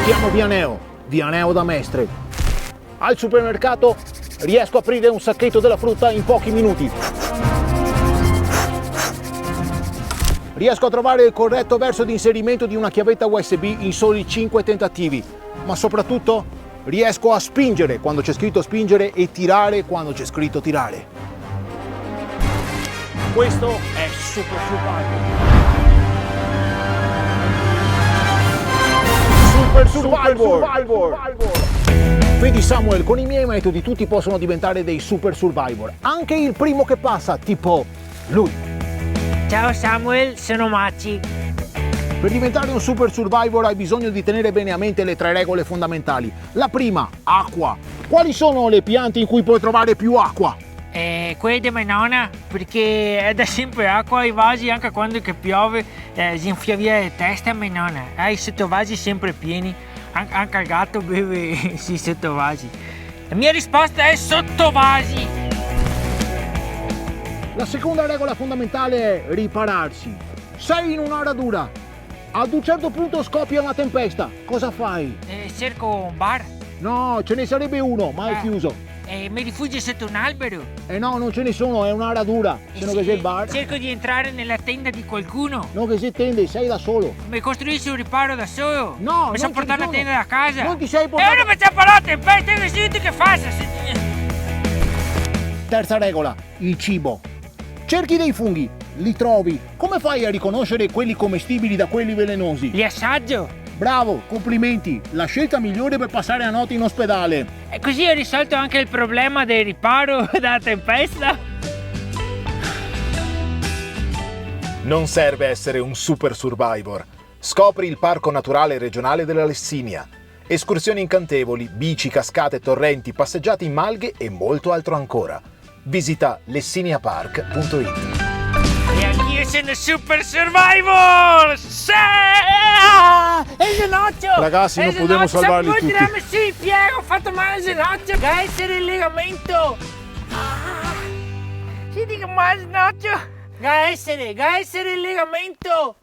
Chiamo Vianeo da Mestre. Al supermercato riesco a aprire un sacchetto della frutta in pochi minuti. Riesco a trovare il corretto verso di inserimento di una chiavetta USB in soli 5 tentativi, ma soprattutto riesco a spingere quando c'è scritto spingere e tirare quando c'è scritto tirare. Questo è Super Survivor! Vedi Samuel, con i miei metodi tutti possono diventare dei Super Survivor, anche il primo che passa, tipo lui. Ciao Samuel, sono Maci. Per diventare un Super Survivor hai bisogno di tenere bene a mente le 3 regole fondamentali. La prima, acqua. Quali sono le piante in cui puoi trovare più acqua? Quelle di mia nonna, perché è da sempre acqua ai vasi, anche quando che piove si infia via la testa a mia nonna. I sottovasi sempre pieni, anche il gatto beve sui sottovasi. La mia risposta è sottovasi. La seconda regola fondamentale è ripararsi. Sei in una radura. Ad un certo punto scoppia una tempesta. Cosa fai? Cerco un bar. No, ce ne sarebbe uno, ma è chiuso. Mi rifugio sotto un albero. No, non ce ne sono, è una radura. Se non che sei il bar. Cerco di entrare nella tenda di qualcuno. Non che sei tende, sei da solo. Mi costruisci un riparo da solo. No, mi sono portato la tenda da casa. Non ti sei portato. E ora mi c'è parlato tempesta e vestiti che faccia. Terza regola, il cibo. Cerchi dei funghi, li trovi. Come fai a riconoscere quelli commestibili da quelli velenosi? Li assaggio. Bravo, complimenti. La scelta migliore per passare la notte in ospedale. E così ho risolto anche il problema del riparo dalla tempesta. Non serve essere un Super Survivor. Scopri il Parco Naturale Regionale della Lessinia. Escursioni incantevoli, bici, cascate, torrenti, passeggiate in malghe e molto altro ancora. Visita lessiniapark.it. E anch'io sono Super Survivor! Sì! E il ginocchio! Ragazzi, non potremo salvarli tutti. Tirarmi su il piego, ho fatto male al ginocchio! Essere il legamento! Si dica male al ginocchio! Essere il legamento!